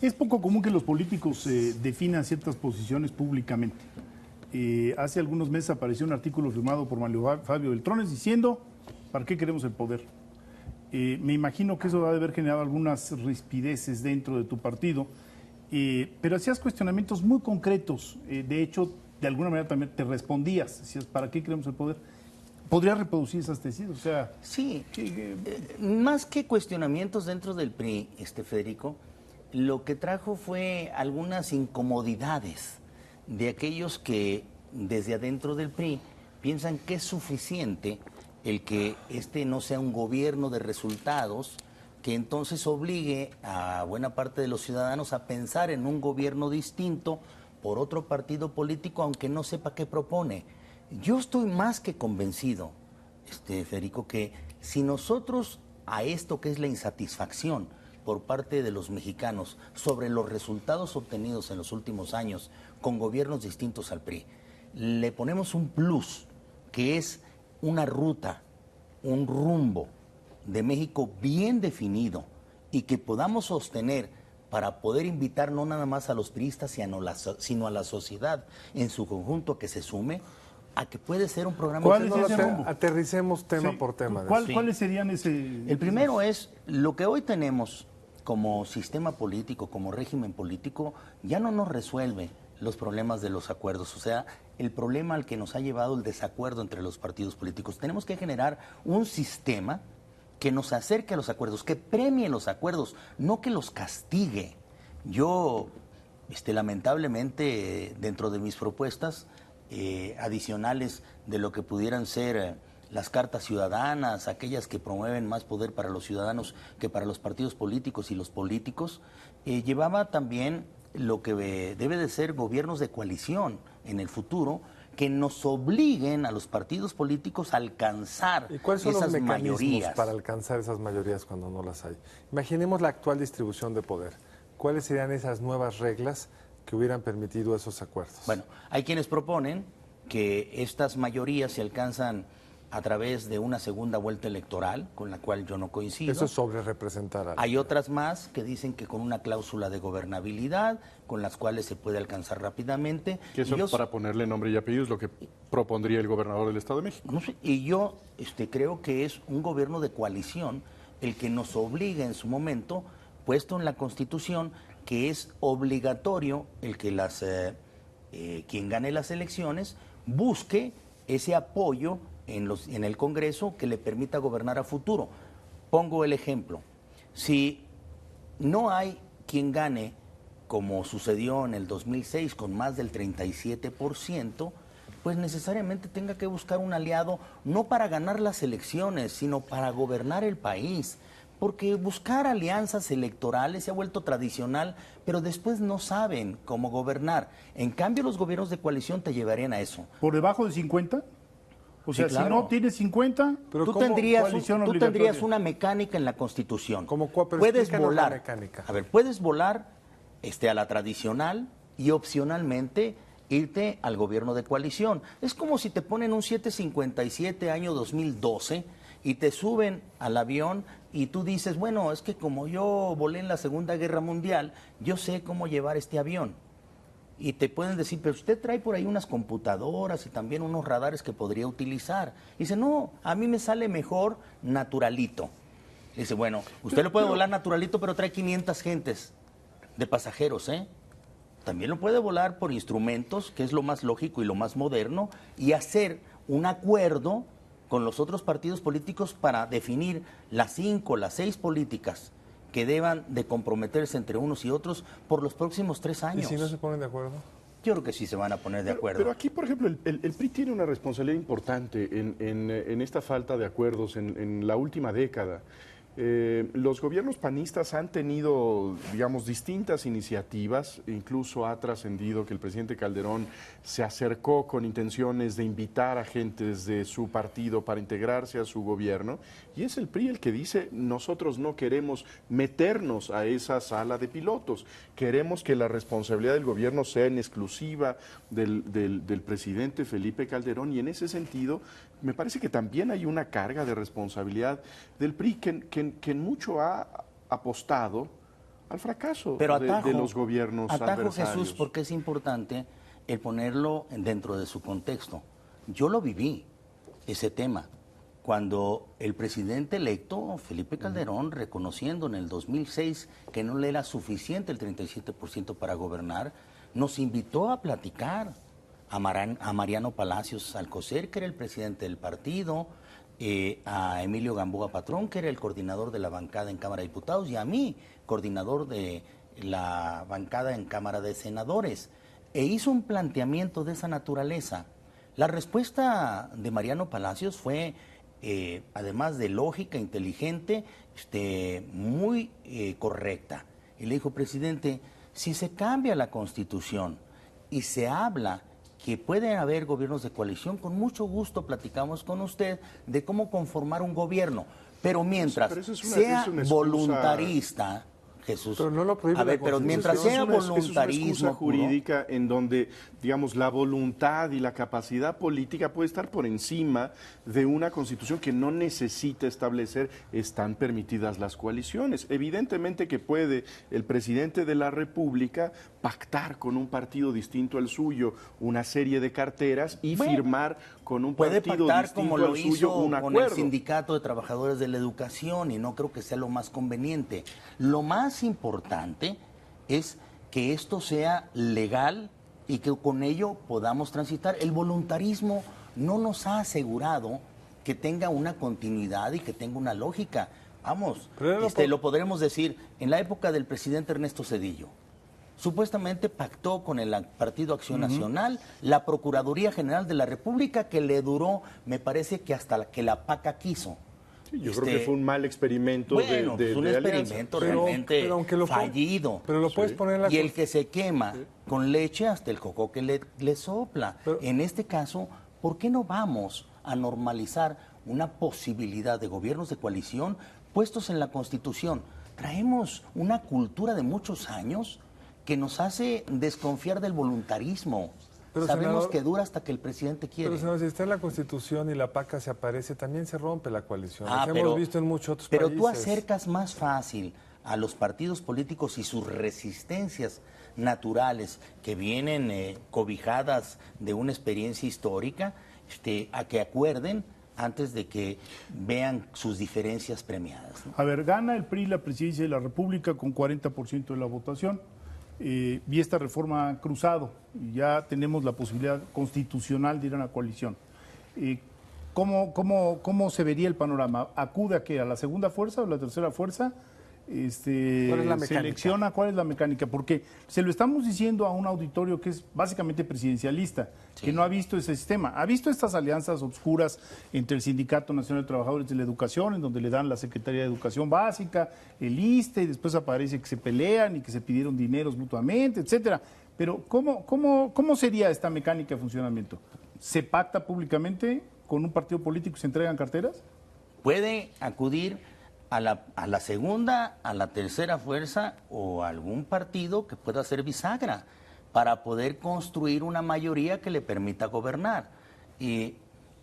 Es poco común que los políticos definan ciertas posiciones públicamente. Hace algunos meses apareció un artículo firmado por Mario Fabio Beltrones diciendo, ¿para qué queremos el poder? Me imagino que eso va a haber generado algunas rispideces dentro de tu partido, pero hacías cuestionamientos muy concretos. De hecho, de alguna manera también te respondías, decías, ¿para qué queremos el poder? ¿Podrías reproducir esas tesis? O sea, sí, más que cuestionamientos dentro del PRI, Federico, lo que trajo fue algunas incomodidades de aquellos que desde adentro del PRI piensan que es suficiente el que este no sea un gobierno de resultados, que entonces obligue a buena parte de los ciudadanos a pensar en un gobierno distinto por otro partido político, aunque no sepa qué propone. Yo estoy más que convencido, Federico, que si nosotros a esto que es la insatisfacción por parte de los mexicanos sobre los resultados obtenidos en los últimos años con gobiernos distintos al PRI, le ponemos un plus, que es una ruta, un rumbo de México bien definido y que podamos sostener para poder invitar no nada más a los priistas, sino a la sociedad en su conjunto que se sume, a que puede ser un programa... ¿Cuál es ese rumbo? Aterricemos tema por tema. ¿Cuáles serían ese...? El primero es, lo que hoy tenemos como sistema político, como régimen político, ya no nos resuelve los problemas de los acuerdos, o sea, el problema al que nos ha llevado el desacuerdo entre los partidos políticos. Tenemos que generar un sistema que nos acerque a los acuerdos, que premie los acuerdos, no que los castigue. Yo, lamentablemente, dentro de mis propuestas adicionales de lo que pudieran ser las cartas ciudadanas, aquellas que promueven más poder para los ciudadanos que para los partidos políticos y los políticos, llevaba también lo que debe de ser gobiernos de coalición en el futuro, que nos obliguen a los partidos políticos a alcanzar esas mayorías. ¿Y cuáles son los mecanismos para alcanzar esas mayorías cuando no las hay? Imaginemos la actual distribución de poder. ¿Cuáles serían esas nuevas reglas que hubieran permitido esos acuerdos? Bueno, hay quienes proponen que estas mayorías se alcanzan a través de una segunda vuelta electoral, con la cual yo no coincido. Eso es sobre representar. Hay otras más que dicen que con una cláusula de gobernabilidad, con las cuales se puede alcanzar rápidamente. Que eso, para ponerle nombre y apellido, es lo que propondría el gobernador del Estado de México. No sé, y yo creo que es un gobierno de coalición el que nos obliga en su momento, puesto en la Constitución, que es obligatorio el que quien gane las elecciones busque ese apoyo en el Congreso que le permita gobernar a futuro. Pongo el ejemplo. Si no hay quien gane, como sucedió en el 2006 con más del 37%, pues necesariamente tenga que buscar un aliado, no para ganar las elecciones, sino para gobernar el país. Porque buscar alianzas electorales se ha vuelto tradicional, pero después no saben cómo gobernar. En cambio, los gobiernos de coalición te llevarían a eso. ¿Por debajo de 50? O sea, sí, claro. Si no tienes 50, pero tú tendrías una mecánica en la Constitución. Puedes volar. A ver, puedes volar a la tradicional y opcionalmente irte al gobierno de coalición. Es como si te ponen un 757 año 2012 y te suben al avión y tú dices, bueno, es que como yo volé en la Segunda Guerra Mundial, yo sé cómo llevar este avión. Y te pueden decir, pero usted trae por ahí unas computadoras y también unos radares que podría utilizar. Y dice, no, a mí me sale mejor naturalito. Y dice, bueno, usted lo puede volar naturalito, pero trae 500 gentes de pasajeros, ¿eh? También lo puede volar por instrumentos, que es lo más lógico y lo más moderno, y hacer un acuerdo con los otros partidos políticos para definir las 5, las 6 políticas que deban de comprometerse entre unos y otros por los próximos 3 años. ¿Y si no se ponen de acuerdo? Yo creo que sí se van a poner de acuerdo. Pero aquí, por ejemplo, el PRI tiene una responsabilidad importante en esta falta de acuerdos en la última década. Los gobiernos panistas han tenido, digamos, distintas iniciativas, incluso ha trascendido que el presidente Calderón se acercó con intenciones de invitar a gentes de su partido para integrarse a su gobierno, y es el PRI el que dice: nosotros no queremos meternos a esa sala de pilotos, queremos que la responsabilidad del gobierno sea en exclusiva del presidente Felipe Calderón, y en ese sentido me parece que también hay una carga de responsabilidad del PRI que en mucho ha apostado al fracaso de los gobiernos adversarios. Jesús, porque es importante el ponerlo dentro de su contexto. Yo lo viví, ese tema, cuando el presidente electo, Felipe Calderón, reconociendo en el 2006 que no le era suficiente el 37% para gobernar, nos invitó a platicar a Mariano Palacios Alcocer, que era el presidente del partido, a Emilio Gamboa Patrón, que era el coordinador de la bancada en Cámara de Diputados, y a mí, coordinador de la bancada en Cámara de Senadores, e hizo un planteamiento de esa naturaleza. La respuesta de Mariano Palacios fue, además de lógica, inteligente, muy correcta. Y le dijo: presidente, si se cambia la Constitución y se habla que pueden haber gobiernos de coalición, con mucho gusto platicamos con usted de cómo conformar un gobierno. Pero mientras sea voluntarista, Jesús. Pero no lo prohíbe a ver, pero mientras sea voluntarismo. Es una excusa jurídica en donde, digamos, la voluntad y la capacidad política puede estar por encima de una constitución que no necesita establecer están permitidas las coaliciones. Evidentemente que puede el presidente de la República pactar con un partido distinto al suyo una serie de carteras y firmar con un partido distinto como lo al suyo un acuerdo. Con el Sindicato de Trabajadores de la Educación, y no creo que sea lo más conveniente. Lo más importante es que esto sea legal y que con ello podamos transitar. El voluntarismo no nos ha asegurado que tenga una continuidad y que tenga una lógica. Vamos, lo podremos decir, en la época del presidente Ernesto Zedillo, supuestamente pactó con el Partido Acción Nacional la Procuraduría General de la República, que le duró, me parece que hasta que la PACA quiso. Yo creo que fue un mal experimento un de experimento realmente fallido. Pero lo puedes poner en la... Y el que se quema con leche hasta el coco que le sopla. En este caso, ¿por qué no vamos a normalizar una posibilidad de gobiernos de coalición puestos en la Constitución? Traemos una cultura de muchos años que nos hace desconfiar del voluntarismo. Pero sabemos, senador, que dura hasta que el presidente quiere. Pero, senador, si está en la Constitución y la PACA se aparece, también se rompe la coalición. Lo hemos visto en muchos otros países. Pero tú acercas más fácil a los partidos políticos y sus resistencias naturales que vienen cobijadas de una experiencia histórica, a que acuerden antes de que vean sus diferencias premiadas, ¿no? A ver, gana el PRI la presidencia de la República con 40% de la votación. Y esta reforma cruzado, y ya tenemos la posibilidad constitucional de ir a una coalición. ¿Cómo se vería el panorama? ¿Acude a qué? ¿A la segunda fuerza o la tercera fuerza? ¿Cuál es la mecánica? Selecciona cuál es la mecánica, porque se lo estamos diciendo a un auditorio que es básicamente presidencialista, sí, que no ha visto ese sistema, ha visto estas alianzas obscuras entre el Sindicato Nacional de Trabajadores de la Educación, en donde le dan la Secretaría de Educación Básica, el ISSSTE, y después aparece que se pelean y que se pidieron dineros mutuamente, etcétera. Pero ¿cómo sería esta mecánica de funcionamiento? ¿Se pacta públicamente con un partido político y se entregan carteras? Puede acudir a la segunda, a la tercera fuerza o a algún partido que pueda ser bisagra para poder construir una mayoría que le permita gobernar. Y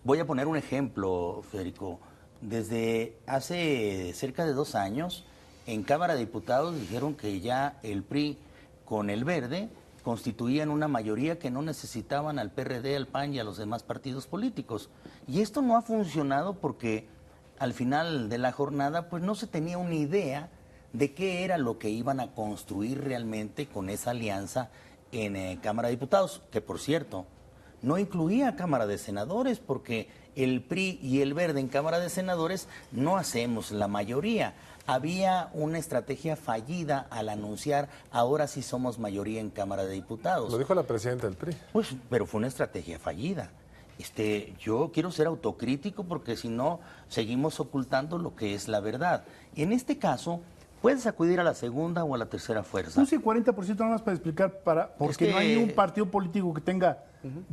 voy a poner un ejemplo, Federico. Desde hace cerca de 2 años, en Cámara de Diputados dijeron que ya el PRI con el Verde constituían una mayoría que no necesitaban al PRD, al PAN y a los demás partidos políticos. Y esto no ha funcionado porque al final de la jornada, pues no se tenía una idea de qué era lo que iban a construir realmente con esa alianza en Cámara de Diputados, que por cierto, no incluía Cámara de Senadores, porque el PRI y el Verde en Cámara de Senadores no hacemos la mayoría. Había una estrategia fallida al anunciar, ahora sí somos mayoría en Cámara de Diputados. Lo dijo la presidenta del PRI. Pues, pero fue una estrategia fallida. yo quiero ser autocrítico porque si no, seguimos ocultando lo que es la verdad. Y en este caso, puedes acudir a la segunda o a la tercera fuerza. Puse 40% nada más para explicar, porque no hay un partido político que tenga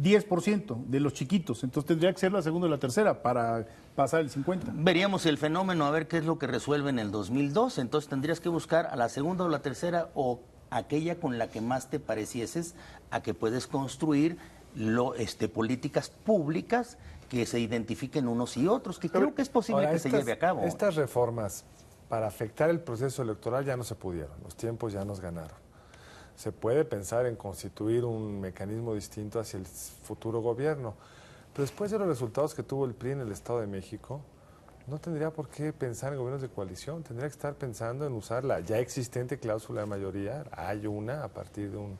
10% de los chiquitos, entonces tendría que ser la segunda o la tercera para pasar el 50%. Veríamos el fenómeno a ver qué es lo que resuelve en el 2012, entonces tendrías que buscar a la segunda o la tercera o aquella con la que más te parecieses a que puedes construir políticas públicas que se identifiquen unos y otros, que creo que es posible que se lleve a cabo. Estas reformas para afectar el proceso electoral ya no se pudieron, los tiempos ya nos ganaron. Se puede pensar en constituir un mecanismo distinto hacia el futuro gobierno, pero después de los resultados que tuvo el PRI en el Estado de México, no tendría por qué pensar en gobiernos de coalición, tendría que estar pensando en usar la ya existente cláusula de mayoría, hay una a partir de un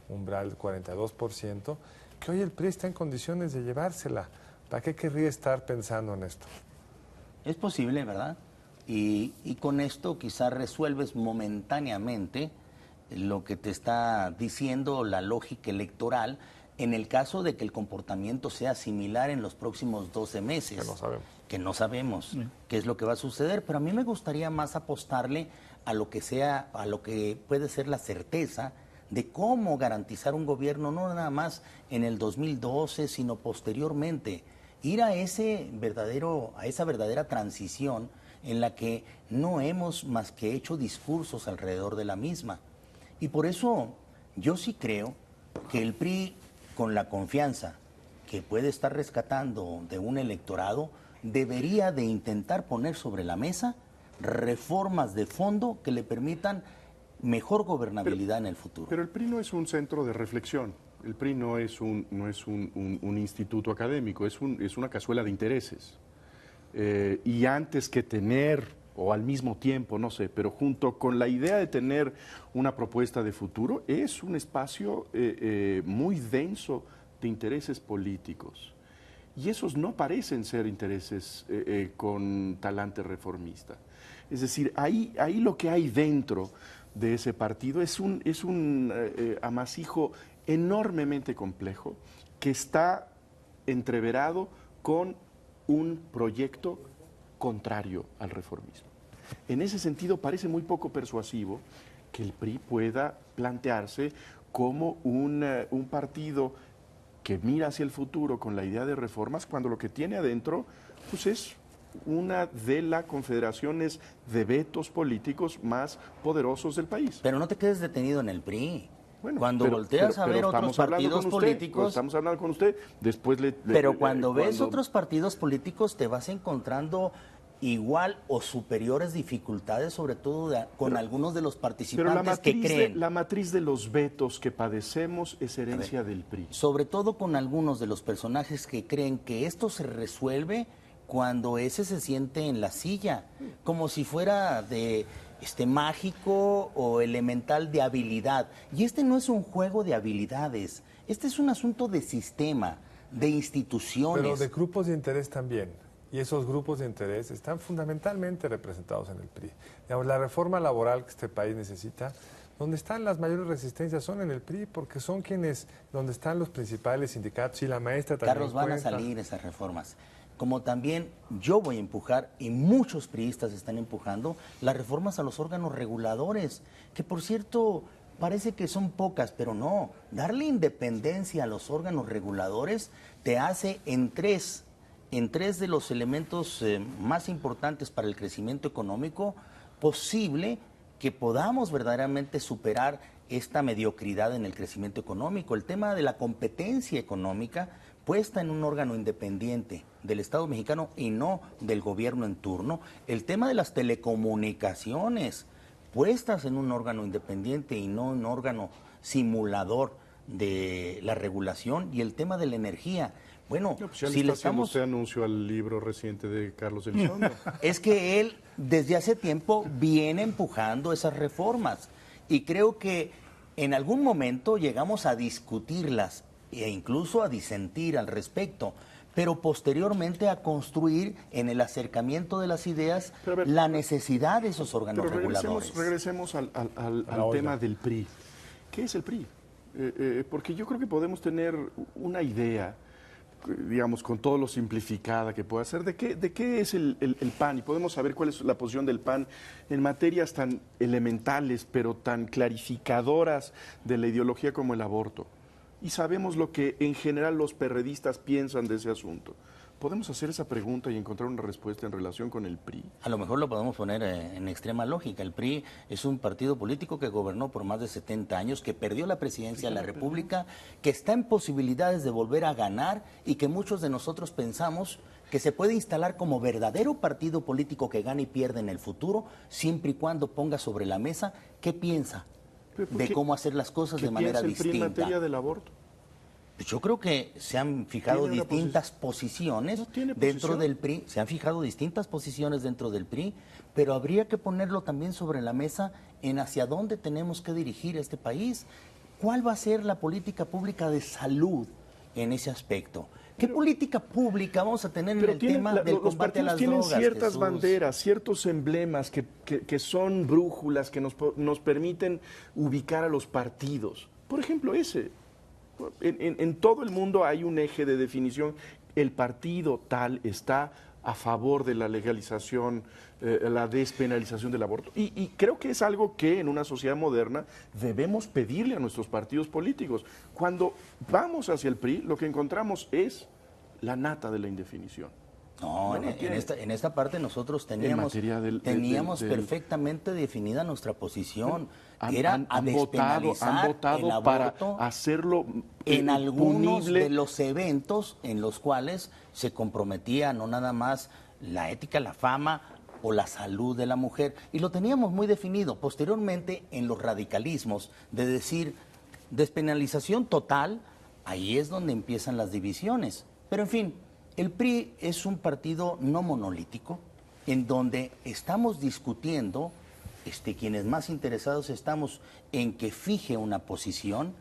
umbral del 42%, que hoy el PRI está en condiciones de llevársela. ¿Para qué querría estar pensando en esto? Es posible, ¿verdad? Y con esto quizás resuelves momentáneamente lo que te está diciendo la lógica electoral en el caso de que el comportamiento sea similar en los próximos 12 meses. Que no sabemos qué es lo que va a suceder, pero a mí me gustaría más apostarle a lo que puede ser la certeza de cómo garantizar un gobierno, no nada más en el 2012, sino posteriormente. Ir a esa verdadera transición en la que no hemos más que hecho discursos alrededor de la misma. Y por eso yo sí creo que el PRI, con la confianza que puede estar rescatando de un electorado, debería de intentar poner sobre la mesa reformas de fondo que le permitan mejor gobernabilidad en el futuro. Pero el PRI no es un centro de reflexión, el PRI no es un instituto académico, es una cazuela de intereses. Y antes que tener, o al mismo tiempo, no sé, pero junto con la idea de tener una propuesta de futuro, es un espacio muy denso de intereses políticos. Y esos no parecen ser intereses con talante reformista. Es decir, ahí lo que hay dentro de ese partido es un amasijo enormemente complejo que está entreverado con un proyecto contrario al reformismo. En ese sentido, parece muy poco persuasivo que el PRI pueda plantearse como un partido que mira hacia el futuro con la idea de reformas, cuando lo que tiene adentro pues es una de las confederaciones de vetos políticos más poderosos del país. Pero no te quedes detenido en el PRI. Bueno, cuando volteas a ver otros partidos políticos... Estamos hablando con usted, después Pero cuando ves otros partidos políticos te vas encontrando igual o superiores dificultades, sobre todo con algunos de los participantes que creen. La matriz de los vetos que padecemos es herencia del PRI. Sobre todo con algunos de los personajes que creen que esto se resuelve cuando ese se siente en la silla, como si fuera de mágico o elemental de habilidad. Y este no es un juego de habilidades, este es un asunto de sistema, de instituciones. Pero de grupos de interés también. Y esos grupos de interés están fundamentalmente representados en el PRI. Digamos, la reforma laboral que este país necesita, donde están las mayores resistencias son en el PRI, porque son donde están los principales sindicatos y la maestra también. Carlos, van a salir esas reformas. Como también yo voy a empujar, y muchos priistas están empujando, las reformas a los órganos reguladores, que por cierto parece que son pocas, pero no. Darle independencia a los órganos reguladores te hace en tres de los elementos más importantes para el crecimiento económico posible que podamos verdaderamente superar esta mediocridad en el crecimiento económico. El tema de la competencia económica puesta en un órgano independiente del Estado mexicano y no del gobierno en turno. El tema de las telecomunicaciones puestas en un órgano independiente y no en un órgano simulador de la regulación. Y el tema de la energía. Bueno, no, pues si le estamos... Usted anunció al libro reciente de Carlos Elizondo. Es que él desde hace tiempo viene empujando esas reformas y creo que en algún momento llegamos a discutirlas e incluso a disentir al respecto, pero posteriormente a construir en el acercamiento de las ideas la necesidad de esos órganos reguladores. Regresemos al tema del PRI. ¿Qué es el PRI? Porque yo creo que podemos tener una idea digamos, con todo lo simplificada que pueda ser, ¿de qué es el PAN? Y podemos saber cuál es la posición del PAN en materias tan elementales, pero tan clarificadoras de la ideología como el aborto. Y sabemos lo que en general los perredistas piensan de ese asunto. ¿Podemos hacer esa pregunta y encontrar una respuesta en relación con el PRI? A lo mejor lo podemos poner en extrema lógica. El PRI es un partido político que gobernó por más de 70 años, que perdió la presidencia de la República, que está en posibilidades de volver a ganar y que muchos de nosotros pensamos que se puede instalar como verdadero partido político que gane y pierde en el futuro, siempre y cuando ponga sobre la mesa qué piensa de cómo hacer las cosas de manera distinta. ¿Qué piensa el PRI en materia del aborto? Yo creo que se han fijado distintas posiciones dentro del PRI, se han fijado distintas posiciones dentro del PRI, pero habría que ponerlo también sobre la mesa en hacia dónde tenemos que dirigir este país. ¿Cuál va a ser la política pública de salud en ese aspecto? ¿Qué política pública vamos a tener en el tema del combate a las drogas? Tienen ciertas Jesús? Banderas, ciertos emblemas que son brújulas, que nos permiten ubicar a los partidos. Por ejemplo, ese. En todo el mundo hay un eje de definición. El partido tal está a favor de la legalización, la despenalización del aborto. Y creo que es algo que en una sociedad moderna debemos pedirle a nuestros partidos políticos. Cuando vamos hacia el PRI, lo que encontramos es la nata de la indefinición. No, en esta parte nosotros teníamos perfectamente definida nuestra posición. Era a despenalizar han votado el aborto para hacerlo en algunos punible. de los eventos en los cuales se comprometía no nada más la ética, la fama o la salud de la mujer. Y lo teníamos muy definido. Posteriormente, en los radicalismos, de decir despenalización total, ahí es donde empiezan las divisiones. Pero en fin, el PRI es un partido no monolítico, en donde estamos discutiendo, quienes más interesados estamos en que fije una posición,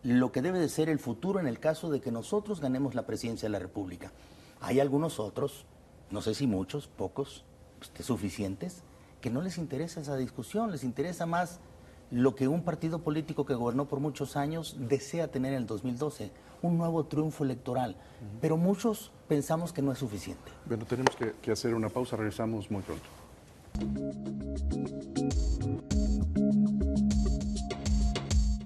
lo que debe de ser el futuro en el caso de que nosotros ganemos la presidencia de la República. Hay algunos otros, no sé si muchos, pocos, suficientes, que no les interesa esa discusión, les interesa más lo que un partido político que gobernó por muchos años desea tener en el 2012, un nuevo triunfo electoral. Pero muchos pensamos que no es suficiente. Bueno, tenemos que hacer una pausa, regresamos muy pronto.